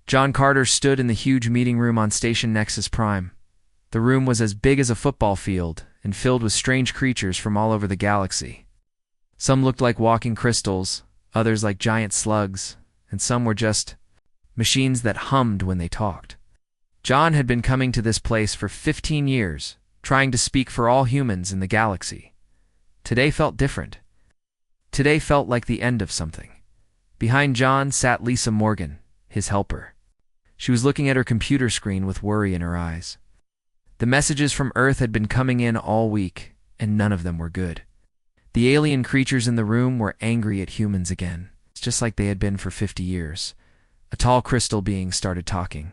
John Carter stood in the huge meeting room on Station Nexus Prime. The room was as big as a football field and filled with strange creatures from all over the galaxy. Some looked like walking crystals, others like giant slugs, and some were just machines that hummed when they talked. John had been coming to this place for 15 years, trying to speak for all humans in the galaxy. Today felt different. Today felt like the end of something. Behind John sat Lisa Morgan, his helper. She was looking at her computer screen with worry in her eyes. The messages from Earth had been coming in all week, and none of them were good. The alien creatures in the room were angry at humans again, just like they had been for 50 years. A tall crystal being started talking.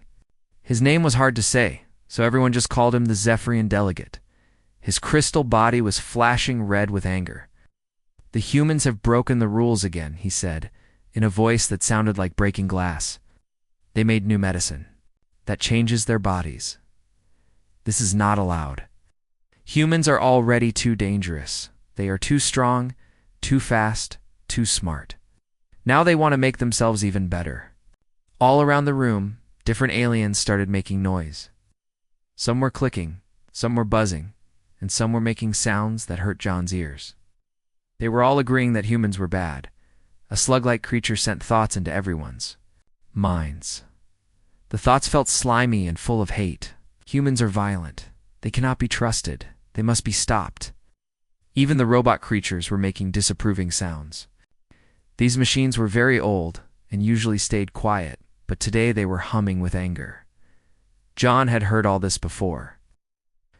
His name was hard to say, so everyone just called him the Zephyrian Delegate. His crystal body was flashing red with anger. "The humans have broken the rules again," he said, in a voice that sounded like breaking glass. "They made new medicine that changes their bodies. This is not allowed. Humans are already too dangerous. They are too strong, too fast, too smart. Now they want to make themselves even better." All around the room, different aliens started making noise. Some were clicking, some were buzzing, and some were making sounds that hurt John's ears. They were all agreeing that humans were bad. A slug-like creature sent thoughts into everyone's minds. The thoughts felt slimy and full of hate. Humans are violent. They cannot be trusted. They must be stopped. Even the robot creatures were making disapproving sounds. These machines were very old and usually stayed quiet, but today they were humming with anger. John had heard all this before.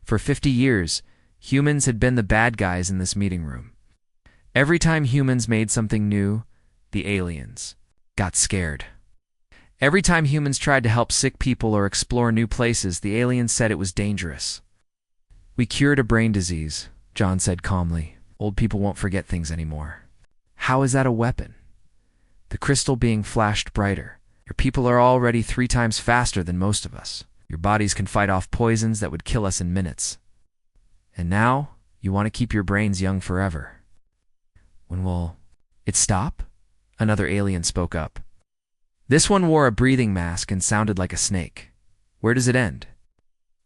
For 50 years, humans had been the bad guys in this meeting room. Every time humans made something new, the aliens got scared. Every time humans tried to help sick people or explore new places, the aliens said it was dangerous. "We cured a brain disease," John said calmly. "Old people won't forget things anymore." "How is that a weapon?" The crystal being flashed brighter. "Your people are already 3 times faster than most of us. Your bodies can fight off poisons that would kill us in minutes. And now, you want to keep your brains young forever. When will it stop?" Another alien spoke up. This one wore a breathing mask and sounded like a snake. "Where does it end?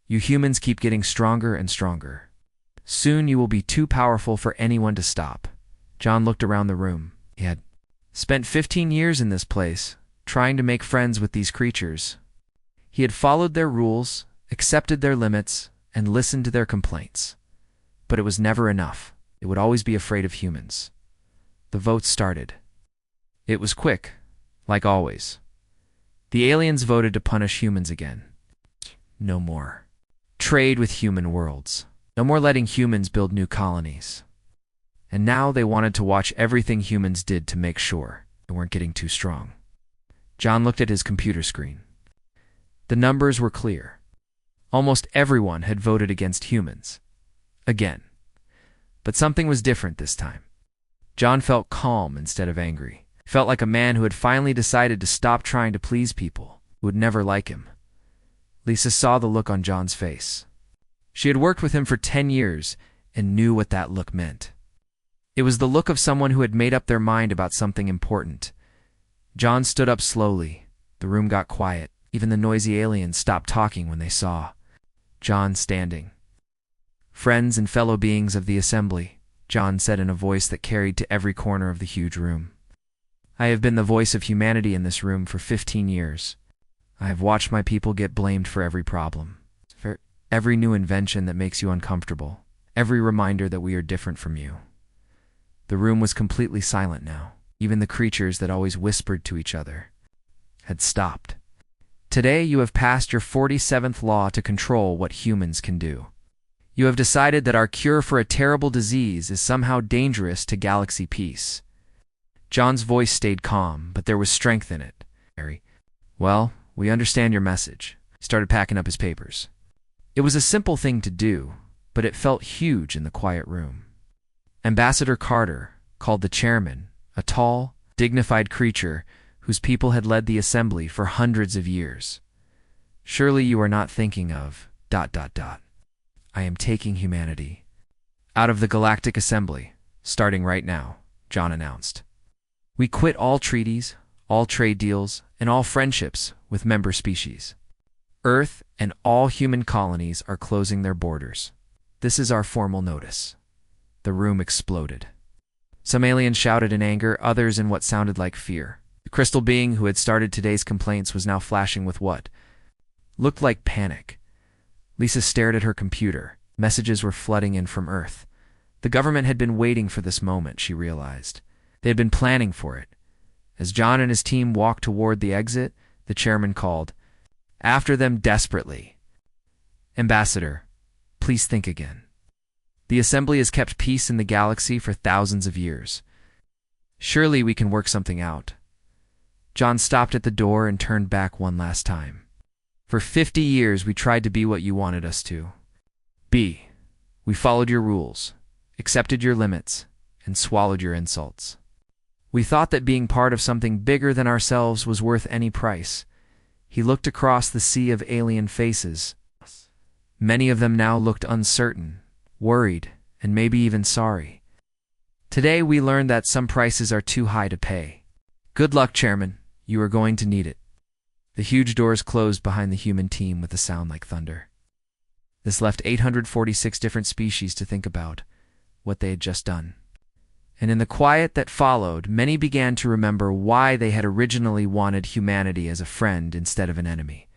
You humans keep getting stronger and stronger. Soon you will be too powerful for anyone to stop." John looked around the room. He had spent 15 years in this place, trying to make friends with these creatures. He had followed their rules, accepted their limits, and listened to their complaints. But it was never enough. It would always be afraid of humans. The votes started. It was quick, like always. The aliens voted to punish humans again. No more trade with human worlds. No more letting humans build new colonies. And now they wanted to watch everything humans did to make sure they weren't getting too strong. John looked at his computer screen. The numbers were clear. Almost everyone had voted against humans. Again. But something was different this time. John felt calm instead of angry. Felt like a man who had finally decided to stop trying to please people who would never like him. Lisa saw the look on John's face. She had worked with him for 10 years and knew what that look meant. It was the look of someone who had made up their mind about something important. John stood up slowly. The room got quiet. Even the noisy aliens stopped talking when they saw John standing. "Friends and fellow beings of the assembly," John said in a voice that carried to every corner of the huge room. "I have been the voice of humanity in this room for 15 years. I have watched my people get blamed for every problem, for every new invention that makes you uncomfortable, every reminder that we are different from you." The room was completely silent now. Even the creatures that always whispered to each other had stopped. "Today you have passed your 47th law to control what humans can do. You have decided that our cure for a terrible disease is somehow dangerous to galaxy peace." John's voice stayed calm, but there was strength in it. "Well, we understand your message." He started packing up his papers. It was a simple thing to do, but it felt huge in the quiet room. Ambassador Carter called the chairman, a tall, dignified creature whose people had led the assembly for hundreds of years. "Surely you are not thinking of ... I am taking humanity out of the Galactic Assembly, starting right now," John announced. "We quit all treaties, all trade deals, and all friendships with member species. Earth and all human colonies are closing their borders. This is our formal notice." The room exploded. Some aliens shouted in anger, others in what sounded like fear. The crystal being who had started today's complaints was now flashing with what looked like panic. Lisa stared at her computer. Messages were flooding in from Earth. The government had been waiting for this moment, she realized. They had been planning for it. As John and his team walked toward the exit, the chairman called after them desperately, "Ambassador, please think again. The Assembly has kept peace in the galaxy for thousands of years. Surely we can work something out." John stopped at the door and turned back one last time. "For 50 years we tried to be what you wanted us to be. We followed your rules, accepted your limits, and swallowed your insults. We thought that being part of something bigger than ourselves was worth any price." He looked across the sea of alien faces. Many of them now looked uncertain, worried, and maybe even sorry. "Today we learned that some prices are too high to pay. Good luck, Chairman. You are going to need it." The huge doors closed behind the human team with a sound like thunder. This left 846 different species to think about what they had just done. And in the quiet that followed, many began to remember why they had originally wanted humanity as a friend instead of an enemy.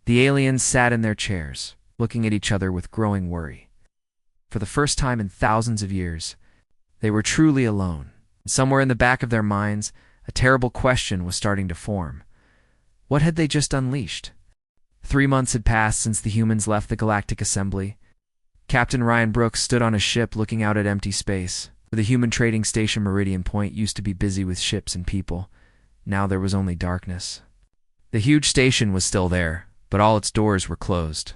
The aliens sat in their chairs, looking at each other with growing worry. For the first time in thousands of years, they were truly alone. Somewhere in the back of their minds, a terrible question was starting to form. What had they just unleashed? 3 months had passed since the humans left the Galactic Assembly. Captain Ryan Brooks stood on a ship looking out at empty space. The human trading station Meridian Point used to be busy with ships and people. Now there was only darkness. The huge station was still there, but all its doors were closed.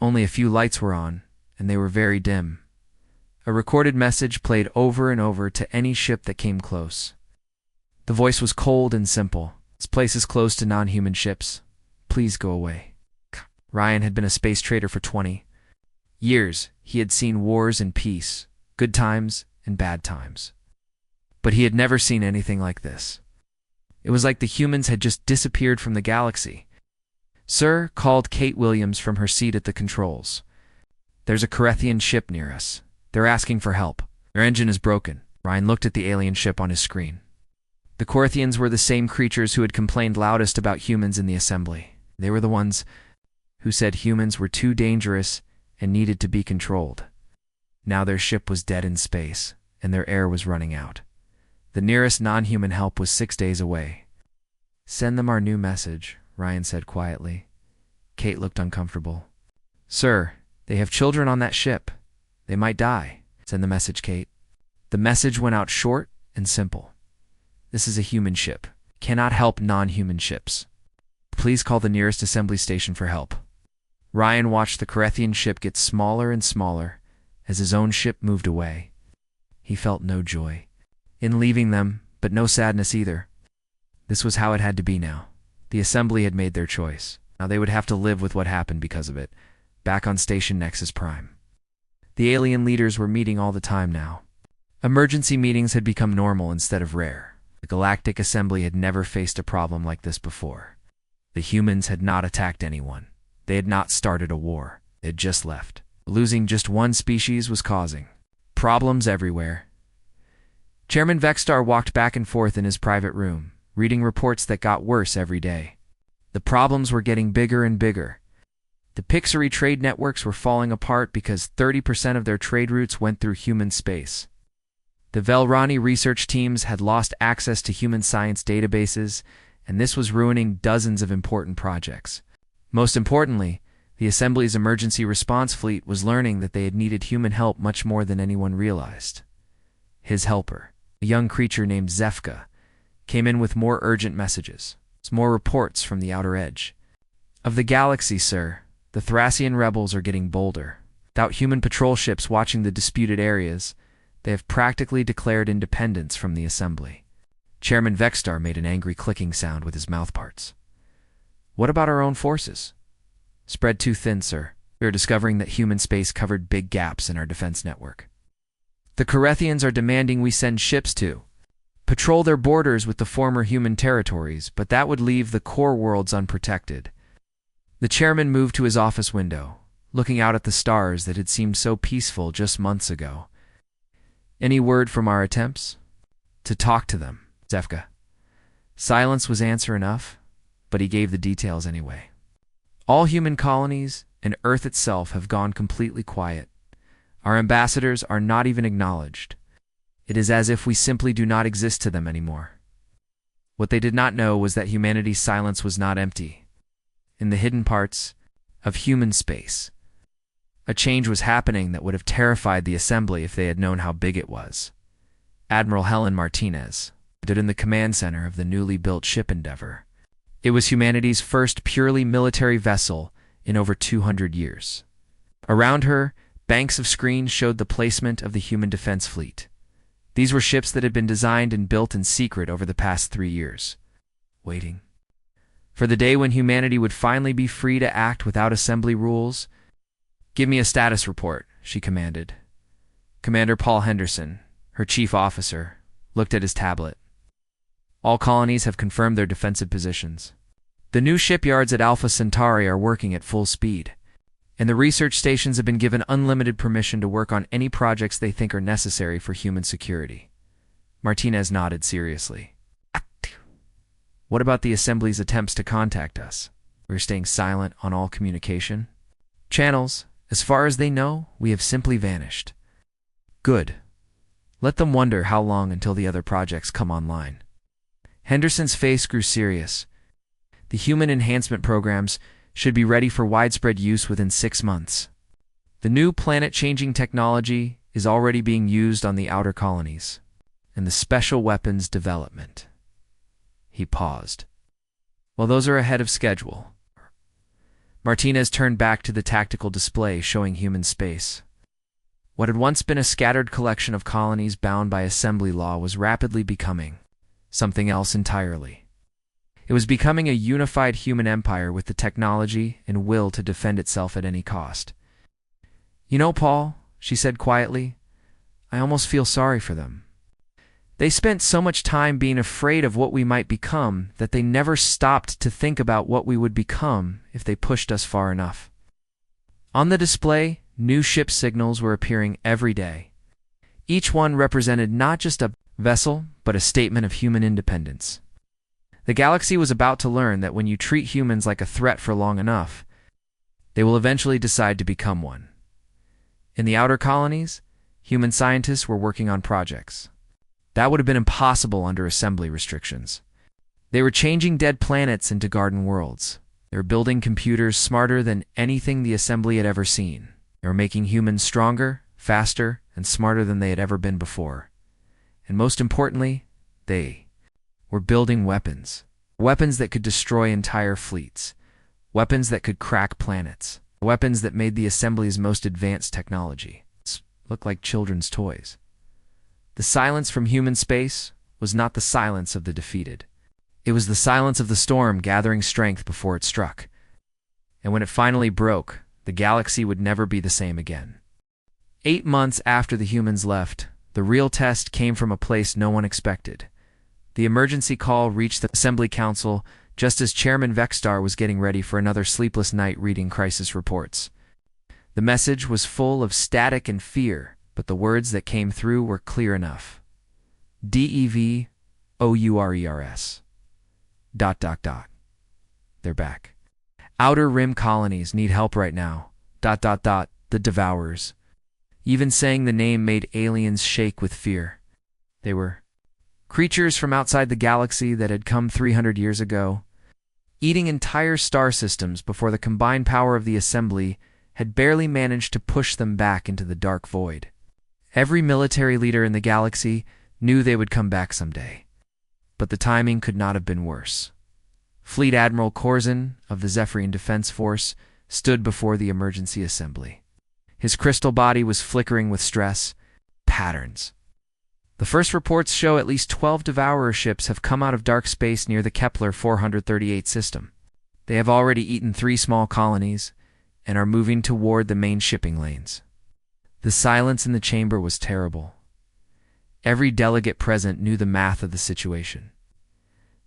Only a few lights were on, and they were very dim. A recorded message played over and over to any ship that came close. The voice was cold and simple. "This place is closed to non-human ships. Please go away." Ryan had been a space trader for 20 years. He had seen wars and peace, good times and bad times. But he had never seen anything like this. It was like the humans had just disappeared from the galaxy. "Sir," called Kate Williams from her seat at the controls. "There's a Corinthian ship near us. They're asking for help. Their engine is broken." Ryan looked at the alien ship on his screen. The Corinthians were the same creatures who had complained loudest about humans in the Assembly. They were the ones who said humans were too dangerous and needed to be controlled. Now their ship was dead in space, and their air was running out. The nearest non-human help was 6 days away. "Send them our new message," Ryan said quietly. Kate looked uncomfortable. "Sir, they have children on that ship. They might die." "Send the message, Kate." The message went out short and simple. "This is a human ship. Cannot help non-human ships. Please call the nearest assembly station for help." Ryan watched the Corinthian ship get smaller and smaller as his own ship moved away. He felt no joy in leaving them, but no sadness either. This was how it had to be now. The Assembly had made their choice. Now they would have to live with what happened because of it, back on Station Nexus Prime. The alien leaders were meeting all the time now. Emergency meetings had become normal instead of rare. The Galactic Assembly had never faced a problem like this before. The humans had not attacked anyone. They had not started a war. They had just left. Losing just one species was causing problems everywhere. Chairman Vexstar walked back and forth in his private room, reading reports that got worse every day. The problems were getting bigger and bigger. The Pixari trade networks were falling apart because 30% of their trade routes went through human space. The Velrani research teams had lost access to human science databases, and this was ruining dozens of important projects. Most importantly, the Assembly's emergency response fleet was learning that they had needed human help much more than anyone realized. His helper, a young creature named Zefka, came in with more urgent messages, more reports from the outer edge. "Of the galaxy, sir, the Thracian rebels are getting bolder. Without human patrol ships watching the disputed areas, they have practically declared independence from the Assembly." Chairman Vexstar made an angry clicking sound with his mouthparts. "What about our own forces?" "Spread too thin, sir. We are discovering that human space covered big gaps in our defense network. The Corinthians are demanding we send ships to patrol their borders with the former human territories, but that would leave the core worlds unprotected. The chairman moved to his office window, looking out at the stars that had seemed so peaceful just months ago. Any word from our attempts? To talk to them, Zefka. Silence was answer enough, but he gave the details anyway. All human colonies and Earth itself have gone completely quiet. Our ambassadors are not even acknowledged. It is as if we simply do not exist to them anymore. What they did not know was that humanity's silence was not empty. In the hidden parts of human space, a change was happening that would have terrified the Assembly if they had known how big it was. Admiral Helen Martinez stood in the command center of the newly built ship Endeavor. It was humanity's first purely military vessel in over 200 years. Around her, banks of screens showed the placement of the human defense fleet. These were ships that had been designed and built in secret over the past 3 years, waiting for the day when humanity would finally be free to act without assembly rules. "Give me a status report," she commanded. Commander Paul Henderson, her chief officer, looked at his tablet. "All colonies have confirmed their defensive positions. The new shipyards at Alpha Centauri are working at full speed, and the research stations have been given unlimited permission to work on any projects they think are necessary for human security." Martinez nodded seriously. "What about the Assembly's attempts to contact us? We're staying silent on all communication channels. As far as they know, we have simply vanished." "Good. Let them wonder how long until the other projects come online." Henderson's face grew serious. The human enhancement programs should be ready for widespread use within 6 months. The new planet-changing technology is already being used on the outer colonies, and the special weapons development. He paused. "Well, those are ahead of schedule." Martinez turned back to the tactical display showing human space. What had once been a scattered collection of colonies bound by assembly law was rapidly becoming something else entirely. It was becoming a unified human empire with the technology and will to defend itself at any cost. "You know, Paul," she said quietly, "I almost feel sorry for them. They spent so much time being afraid of what we might become that they never stopped to think about what we would become if they pushed us far enough." On the display, new ship signals were appearing every day. Each one represented not just a vessel, but a statement of human independence. The galaxy was about to learn that when you treat humans like a threat for long enough, they will eventually decide to become one. In the outer colonies, human scientists were working on projects that would have been impossible under assembly restrictions. They were changing dead planets into garden worlds. They were building computers smarter than anything the assembly had ever seen. They were making humans stronger, faster, and smarter than they had ever been before. And most importantly, they were building weapons. Weapons that could destroy entire fleets. Weapons that could crack planets. Weapons that made the assembly's most advanced technology look like children's toys. The silence from human space was not the silence of the defeated. It was the silence of the storm gathering strength before it struck. And when it finally broke, the galaxy would never be the same again. 8 months after the humans left, the real test came from a place no one expected. The emergency call reached the Assembly Council just as Chairman Vexstar was getting ready for another sleepless night reading crisis reports. The message was full of static and fear, but the words that came through were clear enough. DEVOURERS. ... They're back. Outer Rim colonies need help right now. ... The Devourers. Even saying the name made aliens shake with fear. They were creatures from outside the galaxy that had come 300 years ago, eating entire star systems before the combined power of the Assembly had barely managed to push them back into the dark void. Every military leader in the galaxy knew they would come back someday, but the timing could not have been worse. Fleet Admiral Corzin of the Zephyrian Defense Force stood before the emergency assembly. His crystal body was flickering with stress. Patterns. The first reports show at least 12 Devourer ships have come out of dark space near the Kepler 438 system. They have already eaten 3 small colonies and are moving toward the main shipping lanes. The silence in the chamber was terrible. Every delegate present knew the math of the situation.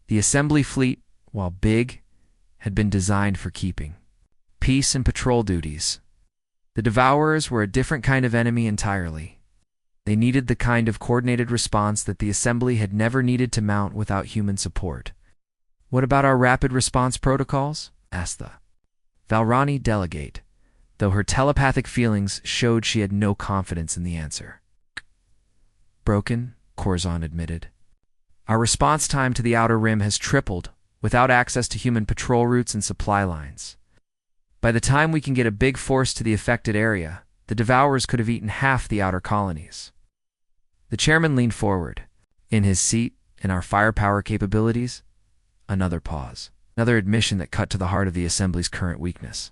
The assembly fleet, while big, had been designed for keeping peace and patrol duties. The Devourers were a different kind of enemy entirely. They needed the kind of coordinated response that the assembly had never needed to mount without human support. "What about our rapid response protocols?" asked the Valrani delegate, though her telepathic feelings showed she had no confidence in the answer. "Broken," Corzon admitted. "Our response time to the Outer Rim has tripled, without access to human patrol routes and supply lines. By the time we can get a big force to the affected area, the Devourers could have eaten half the outer colonies." The chairman leaned forward. In his seat, and our firepower capabilities? Another pause. Another admission that cut to the heart of the Assembly's current weakness.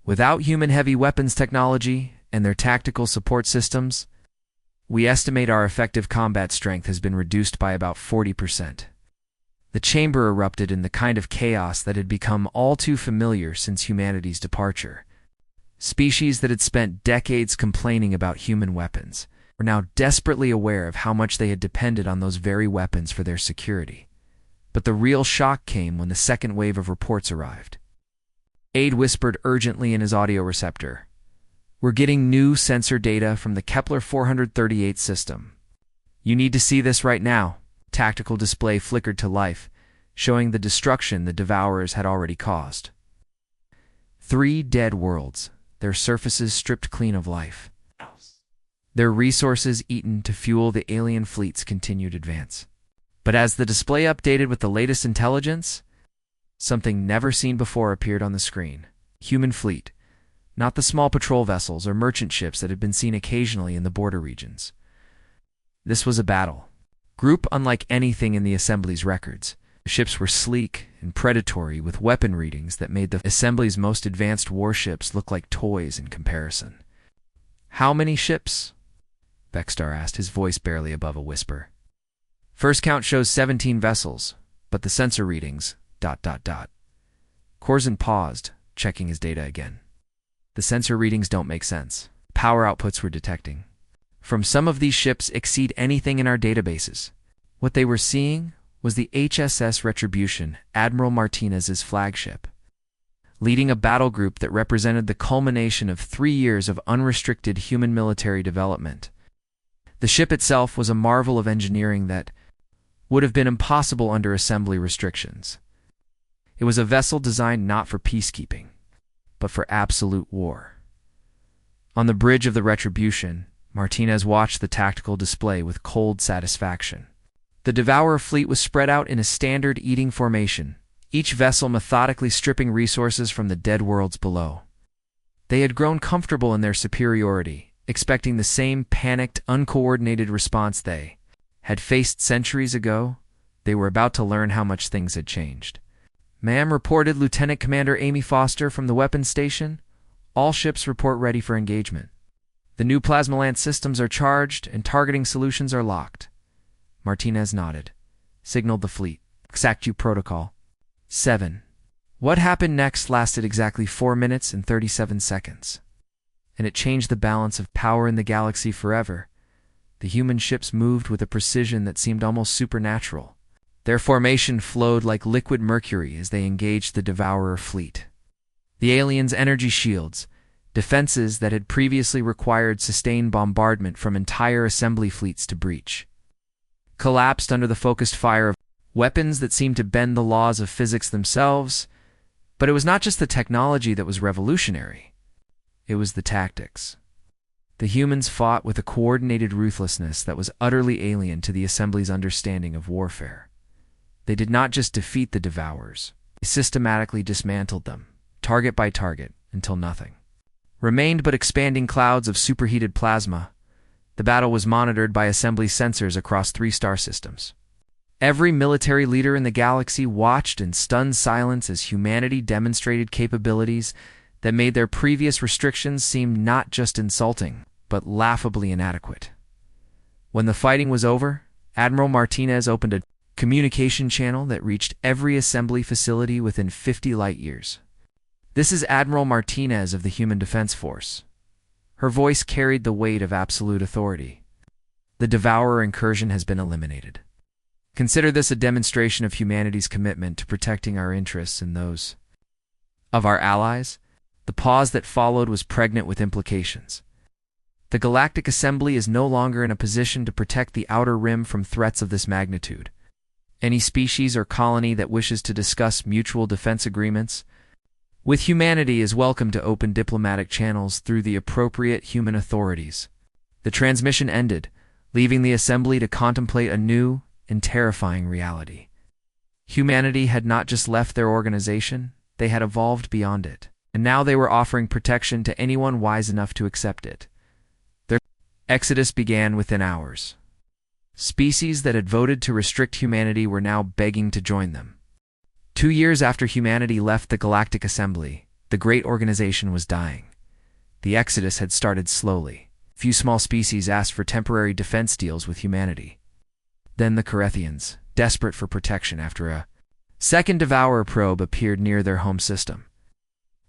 Without human heavy weapons technology and their tactical support systems, we estimate our effective combat strength has been reduced by about 40%. The chamber erupted in the kind of chaos that had become all too familiar since humanity's departure. Species that had spent decades complaining about human weapons were now desperately aware of how much they had depended on those very weapons for their security. But the real shock came when the second wave of reports arrived. Aide whispered urgently in his audio receptor, "We're getting new sensor data from the Kepler 438 system. You need to see this right now." Tactical display flickered to life, showing the destruction the Devourers had already caused. 3 dead worlds, their surfaces stripped clean of life. Their resources eaten to fuel the alien fleet's continued advance. But as the display updated with the latest intelligence, something never seen before appeared on the screen. Human fleet, not the small patrol vessels or merchant ships that had been seen occasionally in the border regions. This was a battle group unlike anything in the Assembly's records. The ships were sleek and predatory, with weapon readings that made the Assembly's most advanced warships look like toys in comparison. "How many ships?" Vexstar asked, his voice barely above a whisper. "First count shows 17 vessels, but the sensor readings... Corzon paused, checking his data again. "The sensor readings don't make sense. Power outputs we're detecting from some of these ships exceed anything in our databases." What they were seeing was the HSS Retribution, Admiral Martinez's flagship, leading a battle group that represented the culmination of 3 years of unrestricted human military development. The ship itself was a marvel of engineering that would have been impossible under Assembly restrictions. It was a vessel designed not for peacekeeping, but for absolute war. On the bridge of the Retribution, Martinez watched the tactical display with cold satisfaction. The Devourer fleet was spread out in a standard eating formation, each vessel methodically stripping resources from the dead worlds below. They had grown comfortable in their superiority, expecting the same panicked, uncoordinated response they had faced centuries ago. They were about to learn how much things had changed. "Ma'am," reported Lieutenant Commander Amy Foster from the weapons station. "All ships report ready for engagement. The new plasmalant systems are charged and targeting solutions are locked." Martinez nodded, signaled the fleet. "Exact protocol. 7. What happened next lasted exactly 4 minutes and 37 seconds. And it changed the balance of power in the galaxy forever. The human ships moved with a precision that seemed almost supernatural. Their formation flowed like liquid mercury as they engaged the Devourer fleet. The aliens' energy shields, defenses that had previously required sustained bombardment from entire assembly fleets to breach, collapsed under the focused fire of weapons that seemed to bend the laws of physics themselves. But it was not just the technology that was revolutionary. It was the tactics. The humans fought with a coordinated ruthlessness that was utterly alien to the Assembly's understanding of warfare. They did not just defeat the Devourers. They systematically dismantled them, target by target, until nothing remained but expanding clouds of superheated plasma. The battle was monitored by Assembly sensors across 3 star systems. Every military leader in the galaxy watched in stunned silence as humanity demonstrated capabilities that made their previous restrictions seem not just insulting, but laughably inadequate. When the fighting was over, Admiral Martinez opened a communication channel that reached every assembly facility within 50 light-years. "This is Admiral Martinez of the Human Defense Force." Her voice carried the weight of absolute authority. The Devourer incursion has been eliminated. Consider this a demonstration of humanity's commitment to protecting our interests and those of our allies. The pause that followed was pregnant with implications. The Galactic Assembly is no longer in a position to protect the Outer Rim from threats of this magnitude. Any species or colony that wishes to discuss mutual defense agreements with humanity is welcome to open diplomatic channels through the appropriate human authorities. The transmission ended, leaving the Assembly to contemplate a new and terrifying reality. Humanity had not just left their organization, they had evolved beyond it, and now they were offering protection to anyone wise enough to accept it. Their exodus began within hours. Species that had voted to restrict humanity were now begging to join them. 2 years after humanity left the Galactic Assembly, the great organization was dying. The exodus had started slowly. Few small species asked for temporary defense deals with humanity. Then the Carethians, desperate for protection after a second Devourer probe appeared near their home system,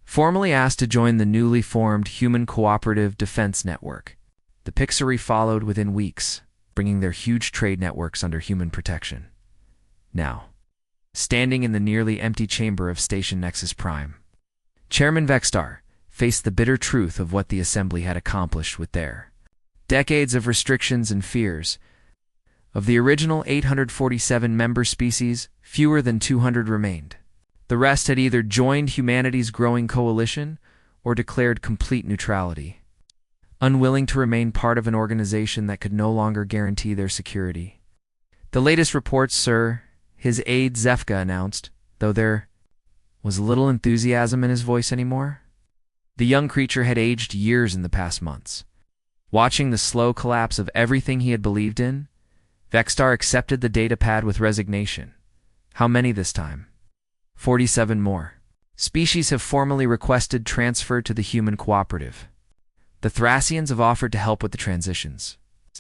formally asked to join the newly formed Human Cooperative Defense Network. The Pixari followed within weeks, bringing their huge trade networks under human protection. Now, standing in the nearly empty chamber of Station Nexus Prime, Chairman Vexstar faced the bitter truth of what the Assembly had accomplished with their decades of restrictions and fears. Of the original 847 member species, fewer than 200 remained. The rest had either joined humanity's growing coalition or declared complete neutrality, unwilling to remain part of an organization that could no longer guarantee their security. The latest reports, sir, his aide Zefka announced, though there was little enthusiasm in his voice anymore. The young creature had aged years in the past months. Watching the slow collapse of everything he had believed in, Vexstar accepted the datapad with resignation. How many this time? 47 more. Species have formally requested transfer to the Human Cooperative. The Thracians have offered to help with the transitions,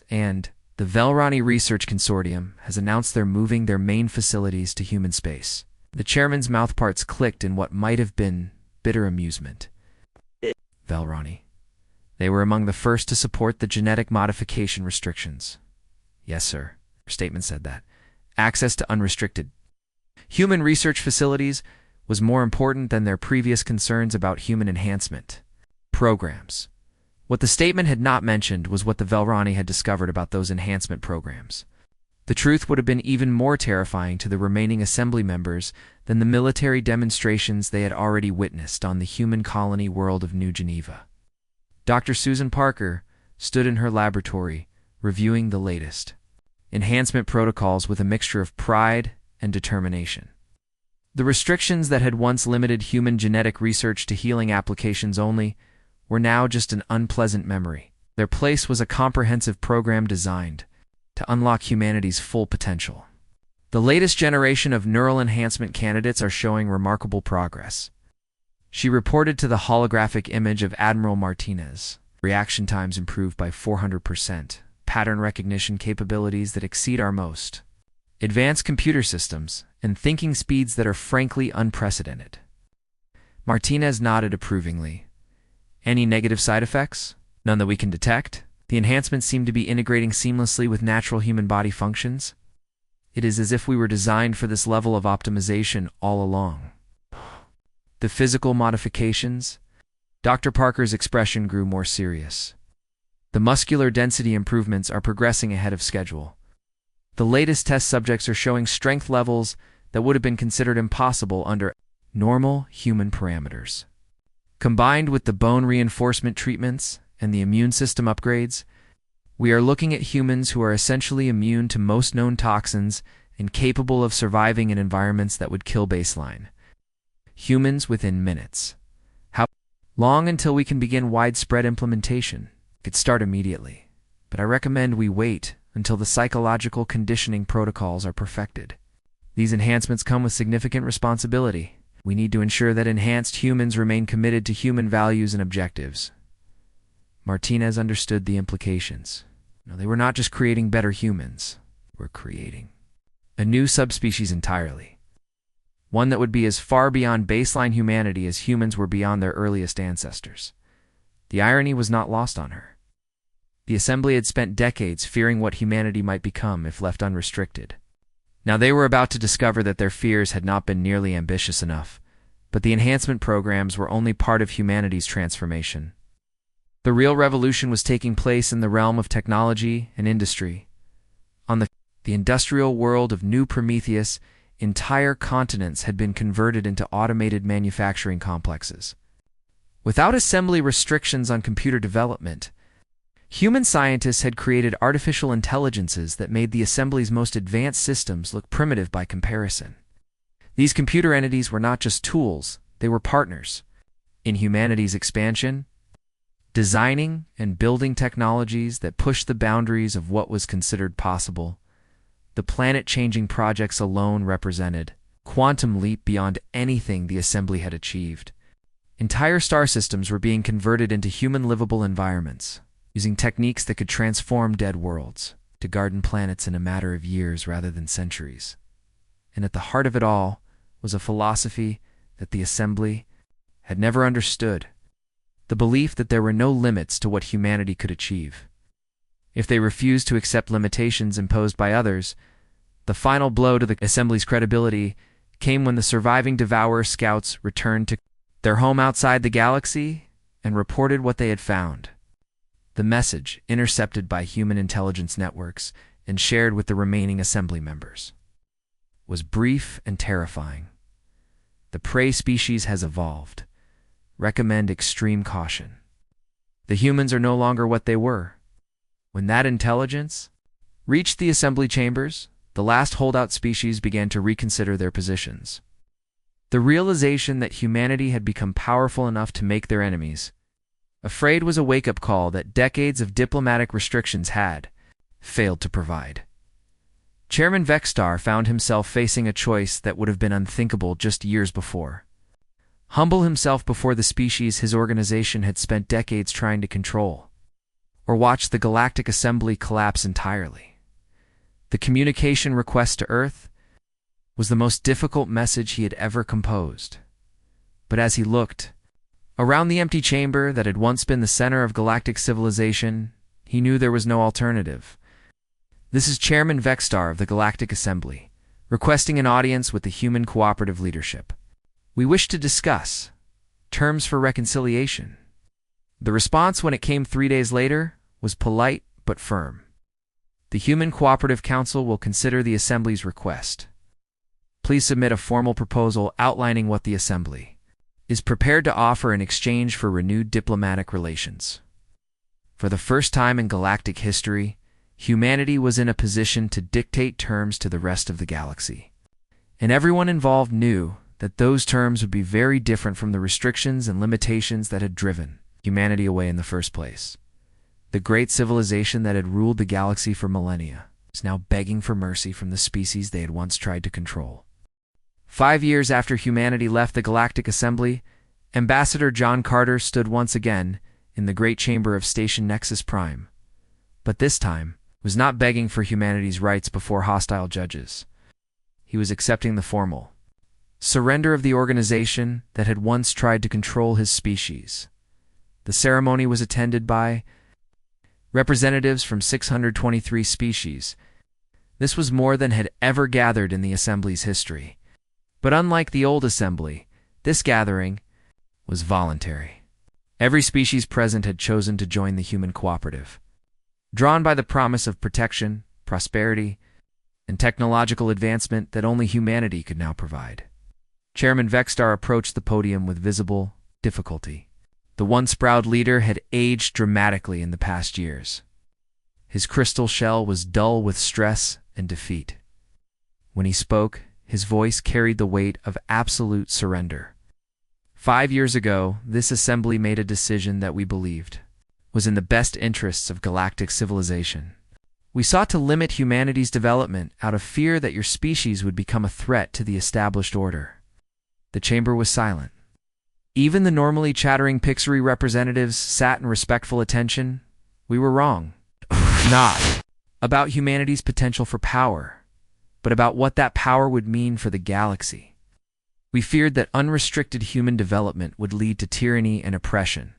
and the Velrani Research Consortium has announced they're moving their main facilities to human space. The chairman's mouthparts clicked in what might have been bitter amusement. Velrani. They were among the first to support the genetic modification restrictions. Yes, sir. Her statement said that access to unrestricted human research facilities was more important than their previous concerns about human enhancement programs. What the statement had not mentioned was what the Velrani had discovered about those enhancement programs. The truth would have been even more terrifying to the remaining Assembly members than the military demonstrations they had already witnessed on the human colony world of New Geneva. Dr. Susan Parker stood in her laboratory, reviewing the latest enhancement protocols with a mixture of pride and determination. The restrictions that had once limited human genetic research to healing applications only were now just an unpleasant memory. Their place was a comprehensive program designed to unlock humanity's full potential. The latest generation of neural enhancement candidates are showing remarkable progress. She reported to the holographic image of Admiral Martinez. Reaction times improved by 400%, pattern recognition capabilities that exceed our most advanced computer systems, and thinking speeds that are frankly unprecedented. Martinez nodded approvingly. Any negative side effects? None that we can detect. The enhancements seem to be integrating seamlessly with natural human body functions. It is as if we were designed for this level of optimization all along. The physical modifications? Dr. Parker's expression grew more serious. The muscular density improvements are progressing ahead of schedule. The latest test subjects are showing strength levels that would have been considered impossible under normal human parameters. Combined with the bone reinforcement treatments and the immune system upgrades, we are looking at humans who are essentially immune to most known toxins and capable of surviving in environments that would kill baseline. Humans within minutes. How long until we can begin widespread implementation? It could start immediately, but I recommend we wait until the psychological conditioning protocols are perfected. These enhancements come with significant responsibility. We need to ensure that enhanced humans remain committed to human values and objectives. Martinez understood the implications. No, they were not just creating better humans. We're creating a new subspecies entirely. One that would be as far beyond baseline humanity as humans were beyond their earliest ancestors. The irony was not lost on her. The assembly had spent decades fearing what humanity might become if left unrestricted. Now they were about to discover that their fears had not been nearly ambitious enough, but the enhancement programs were only part of humanity's transformation. The real revolution was taking place in the realm of technology and industry. On the industrial world of New Prometheus, entire continents had been converted into automated manufacturing complexes. Without assembly restrictions on computer development, human scientists had created artificial intelligences that made the assembly's most advanced systems look primitive by comparison. These computer entities were not just tools, they were partners in humanity's expansion, designing and building technologies that pushed the boundaries of what was considered possible. The planet-changing projects alone represented a quantum leap beyond anything the assembly had achieved. Entire star systems were being converted into human-livable environments, using techniques that could transform dead worlds to garden planets in a matter of years rather than centuries. And at the heart of it all was a philosophy that the assembly had never understood, the belief that there were no limits to what humanity could achieve. If they refused to accept limitations imposed by others, the final blow to the assembly's credibility came when the surviving Devourer scouts returned to their home outside the galaxy and reported what they had found. The message, intercepted by human intelligence networks and shared with the remaining assembly members, was brief and terrifying. The prey species has evolved. Recommend extreme caution. The humans are no longer what they were. When that intelligence reached the assembly chambers, the last holdout species began to reconsider their positions. The realization that humanity had become powerful enough to make their enemies afraid was a wake-up call that decades of diplomatic restrictions had failed to provide. Chairman Vexstar found himself facing a choice that would have been unthinkable just years before. Humble himself before the species his organization had spent decades trying to control, or watch the Galactic Assembly collapse entirely. The communication request to Earth was the most difficult message he had ever composed. But as he looked around the empty chamber that had once been the center of galactic civilization, he knew there was no alternative. This is Chairman Vexstar of the Galactic Assembly, requesting an audience with the human cooperative leadership. We wish to discuss terms for reconciliation. The response, when it came 3 days later, was polite but firm. The Human Cooperative Council will consider the Assembly's request. Please submit a formal proposal outlining what the Assembly is prepared to offer in exchange for renewed diplomatic relations. For the first time in galactic history, humanity was in a position to dictate terms to the rest of the galaxy. And everyone involved knew that those terms would be very different from the restrictions and limitations that had driven humanity away in the first place. The great civilization that had ruled the galaxy for millennia was now begging for mercy from the species they had once tried to control. 5 years after humanity left the Galactic Assembly, Ambassador John Carter stood once again in the great chamber of Station Nexus Prime, but this time was not begging for humanity's rights before hostile judges. He was accepting the formal surrender of the organization that had once tried to control his species. The ceremony was attended by representatives from 623 species. This was more than had ever gathered in the Assembly's history. But unlike the old Assembly, this gathering was voluntary. Every species present had chosen to join the human cooperative, drawn by the promise of protection, prosperity, and technological advancement that only humanity could now provide. Chairman Vexstar approached the podium with visible difficulty. The once proud leader had aged dramatically in the past years. His crystal shell was dull with stress and defeat. When he spoke, his voice carried the weight of absolute surrender. 5 years ago, this assembly made a decision that we believed was in the best interests of galactic civilization. We sought to limit humanity's development out of fear that your species would become a threat to the established order. The chamber was silent. Even the normally chattering Pixary representatives sat in respectful attention. We were wrong. Not about humanity's potential for power, but about what that power would mean for the galaxy. We feared that unrestricted human development would lead to tyranny and oppression.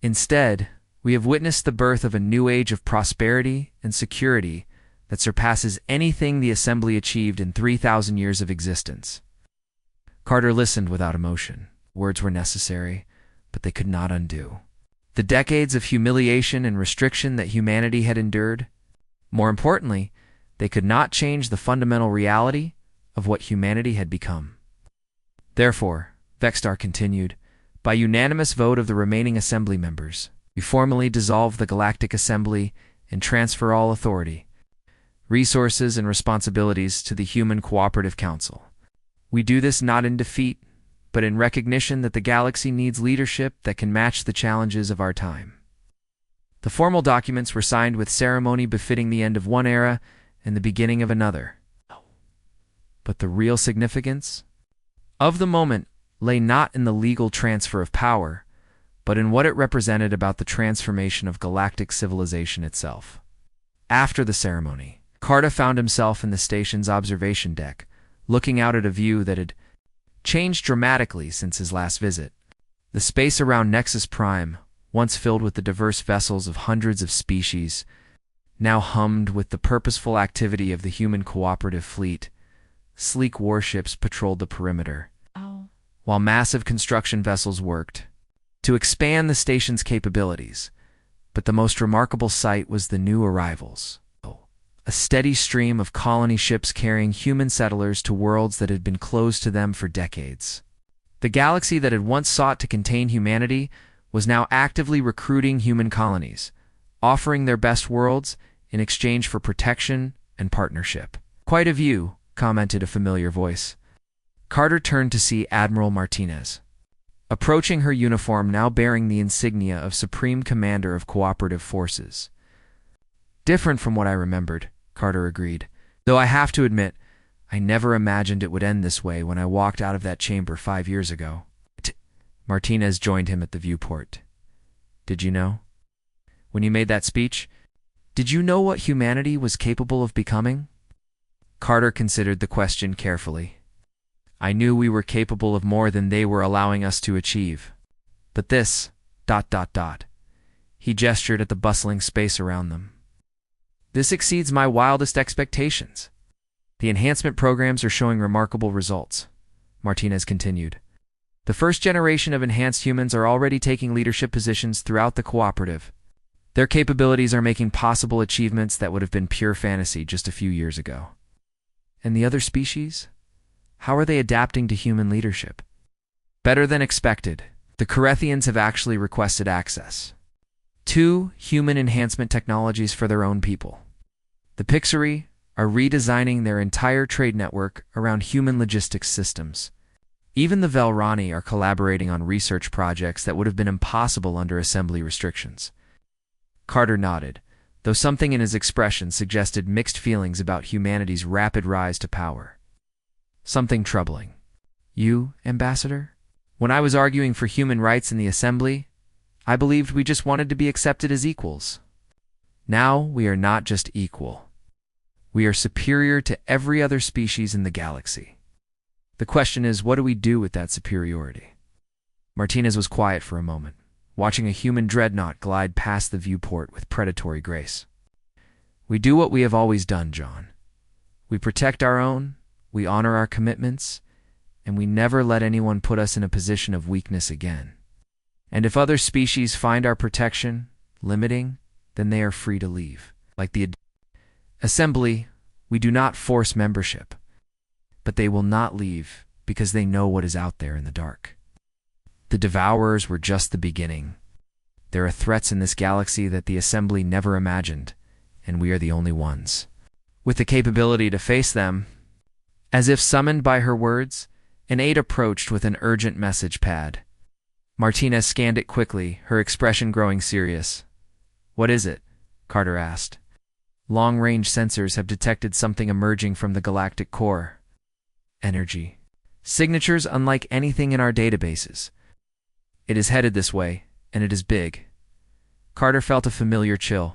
Instead, We have witnessed the birth of a new age of prosperity and security that surpasses anything the Assembly achieved in 3,000 years of existence. Carter listened without emotion. Words were necessary, but they could not undo the decades of humiliation and restriction that humanity had endured. More importantly, they could not change the fundamental reality of what humanity had become. Therefore, Vextar continued, by unanimous vote of the remaining Assembly members, we formally dissolve the Galactic Assembly and transfer all authority, resources, and responsibilities to the Human Cooperative Council. We do this not in defeat, but in recognition that the galaxy needs leadership that can match the challenges of our time. The formal documents were signed with ceremony befitting the end of one era and the beginning of another. But the real significance of the moment lay not in the legal transfer of power, but in what it represented about the transformation of galactic civilization itself. After the ceremony, Carter found himself in the station's observation deck, looking out at a view that had changed dramatically since his last visit. The space around Nexus Prime, once filled with the diverse vessels of hundreds of species, now hummed with the purposeful activity of the human cooperative fleet. Sleek warships patrolled the perimeter, while massive construction vessels worked to expand the station's capabilities. But the most remarkable sight was the new arrivals. A steady stream of colony ships carrying human settlers to worlds that had been closed to them for decades. The galaxy that had once sought to contain humanity was now actively recruiting human colonies, offering their best worlds in exchange for protection and partnership. Quite a view, commented a familiar voice. Carter turned to see Admiral Martinez, approaching her uniform now bearing the insignia of Supreme Commander of Cooperative Forces. Different from what I remembered, Carter agreed, though I have to admit, I never imagined it would end this way when I walked out of that chamber 5 years ago. Martinez joined him at the viewport. Did you know? When you made that speech, did you know what humanity was capable of becoming? Carter considered the question carefully. I knew we were capable of more than they were allowing us to achieve. But this, ... He gestured at the bustling space around them. This exceeds my wildest expectations. The enhancement programs are showing remarkable results, Martinez continued. The first generation of enhanced humans are already taking leadership positions throughout the cooperative. Their capabilities are making possible achievements that would have been pure fantasy just a few years ago. And the other species? How are they adapting to human leadership? Better than expected. The Carethians have actually requested access 2 human enhancement technologies for their own people. The Pixari are redesigning their entire trade network around human logistics systems. Even the Velrani are collaborating on research projects that would have been impossible under assembly restrictions. Carter nodded, though something in his expression suggested mixed feelings about humanity's rapid rise to power. Something troubling. You, Ambassador? When I was arguing for human rights in the Assembly, I believed we just wanted to be accepted as equals. Now we are not just equal. We are superior to every other species in the galaxy. The question is, what do we do with that superiority? Martinez was quiet for a moment, watching a human dreadnought glide past the viewport with predatory grace. We do what we have always done, John. We protect our own, we honor our commitments, and we never let anyone put us in a position of weakness again. And if other species find our protection limiting, then they are free to leave. Like the Assembly, we do not force membership, but they will not leave because they know what is out there in the dark. The Devourers were just the beginning. There are threats in this galaxy that the Assembly never imagined, and we are the only ones with the capability to face them. As if summoned by her words, an aide approached with an urgent message pad. Martinez scanned it quickly, her expression growing serious. What is it? Carter asked. Long-range sensors have detected something emerging from the galactic core. Energy. Signatures unlike anything in our databases. It is headed this way, and it is big. Carter felt a familiar chill.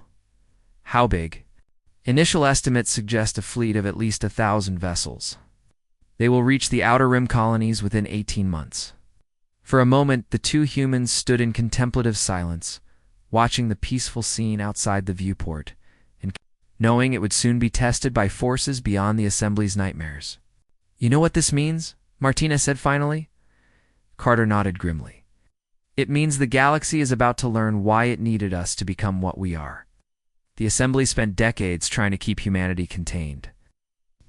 How big? Initial estimates suggest a fleet of at least 1,000 vessels. They will reach the Outer Rim colonies within 18 months. For a moment, the two humans stood in contemplative silence, watching the peaceful scene outside the viewport, and knowing it would soon be tested by forces beyond the Assembly's nightmares. "You know what this means?" Martina said finally. Carter nodded grimly. "It means the galaxy is about to learn why it needed us to become what we are. The Assembly spent decades trying to keep humanity contained.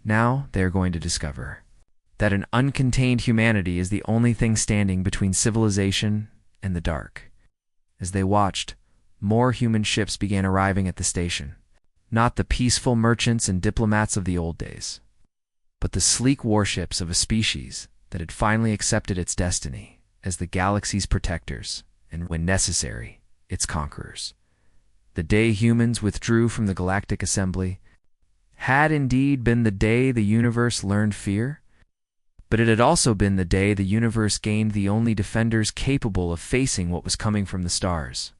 Now they are going to discover that an uncontained humanity is the only thing standing between civilization and the dark." As they watched, more human ships began arriving at the station. Not the peaceful merchants and diplomats of the old days, but the sleek warships of a species that had finally accepted its destiny as the galaxy's protectors and, when necessary, its conquerors. The day humans withdrew from the Galactic Assembly had indeed been the day the universe learned fear, but it had also been the day the universe gained the only defenders capable of facing what was coming from the stars.